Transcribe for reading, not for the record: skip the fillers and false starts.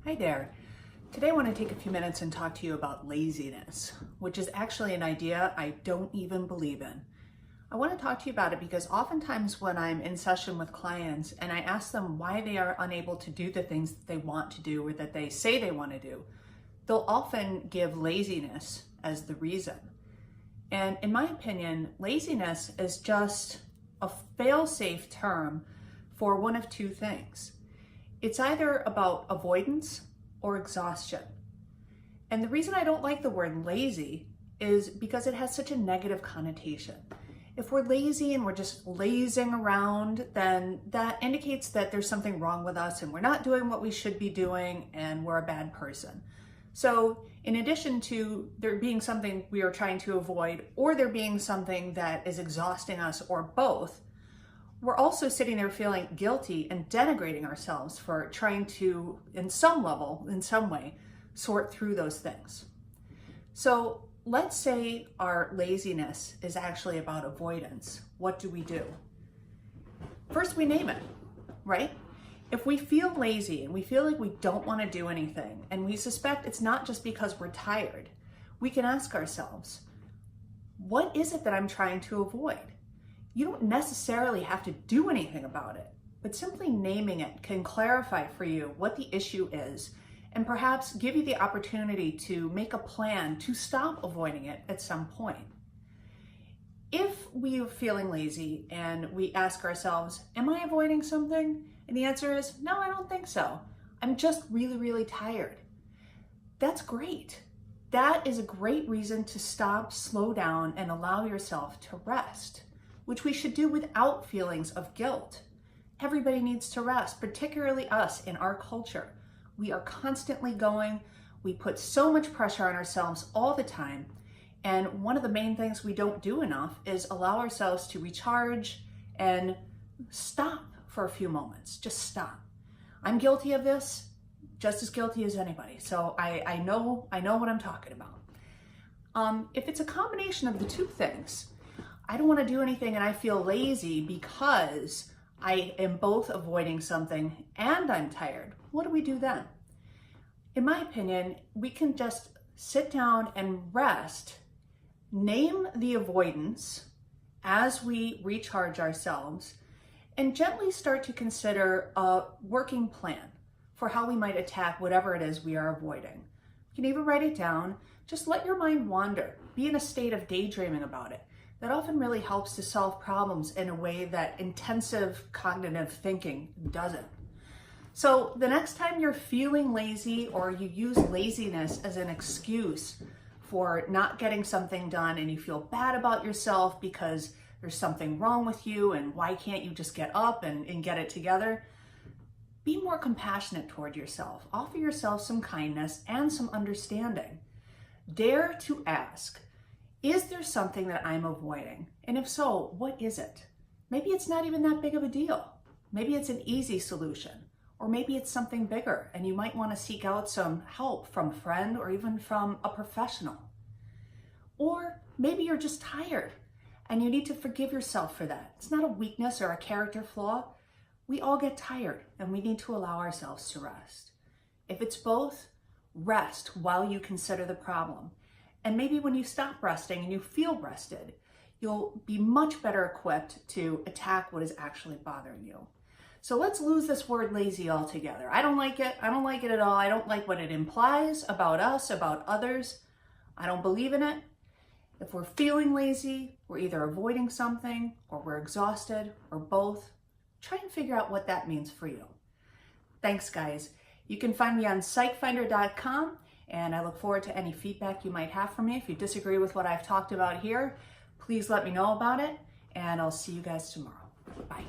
Hi there. Today I want to take a few minutes and talk to you about laziness, which is actually an idea I don't even believe in. I want to talk to you about it because oftentimes when I'm in session with clients and I ask them why they are unable to do the things that they want to do or that they say they want to do, they'll often give laziness as the reason. And in my opinion, laziness is just a fail-safe term for one of two things. It's either about avoidance or exhaustion. And the reason I don't like the word lazy is because it has such a negative connotation. If we're lazy and we're just lazing around, then that indicates that there's something wrong with us and we're not doing what we should be doing and we're a bad person. So in addition to there being something we are trying to avoid or there being something that is exhausting us or both, we're also sitting there feeling guilty and denigrating ourselves for trying to, in some level, in some way, sort through those things. So let's say our laziness is actually about avoidance. What do we do? First, we name it, right? If we feel lazy and we feel like we don't want to do anything, and we suspect it's not just because we're tired, we can ask ourselves, what is it that I'm trying to avoid? You don't necessarily have to do anything about it, but simply naming it can clarify for you what the issue is and perhaps give you the opportunity to make a plan to stop avoiding it at some point. If we are feeling lazy and we ask ourselves, am I avoiding something? And the answer is, no, I don't think so. I'm just really, really tired. That's great. That is a great reason to stop, slow down, and allow yourself to rest, which we should do without feelings of guilt. Everybody needs to rest, particularly us in our culture. We are constantly going. We put so much pressure on ourselves all the time. And one of the main things we don't do enough is allow ourselves to recharge and stop for a few moments. Just stop. I'm guilty of this, just as guilty as anybody. So I know what I'm talking about. If it's a combination of the two things, I don't want to do anything and I feel lazy because I am both avoiding something and I'm tired. What do we do then? In my opinion, we can just sit down and rest, name the avoidance as we recharge ourselves, and gently start to consider a working plan for how we might attack whatever it is we are avoiding. You can even write it down. Just let your mind wander. Be in a state of daydreaming about it. That often really helps to solve problems in a way that intensive cognitive thinking doesn't. So the next time you're feeling lazy or you use laziness as an excuse for not getting something done and you feel bad about yourself because there's something wrong with you and why can't you just get up and get it together, be more compassionate toward yourself. Offer yourself some kindness and some understanding. Dare to ask, is there something that I'm avoiding? And if so, what is it? Maybe it's not even that big of a deal. Maybe it's an easy solution, or maybe it's something bigger and you might want to seek out some help from a friend or even from a professional. Or maybe you're just tired and you need to forgive yourself for that. It's not a weakness or a character flaw. We all get tired and we need to allow ourselves to rest. If it's both, rest while you consider the problem. And maybe when you stop resting and you feel rested, you'll be much better equipped to attack what is actually bothering you. So let's lose this word lazy altogether. I don't like it. I don't like it at all. I don't like what it implies about us, about others. I don't believe in it. If we're feeling lazy, we're either avoiding something or we're exhausted or both. Try and figure out what that means for you. Thanks, guys. You can find me on PsycheFinder.com. And I look forward to any feedback you might have for me. If you disagree with what I've talked about here, please let me know about it. And I'll see you guys tomorrow. Bye.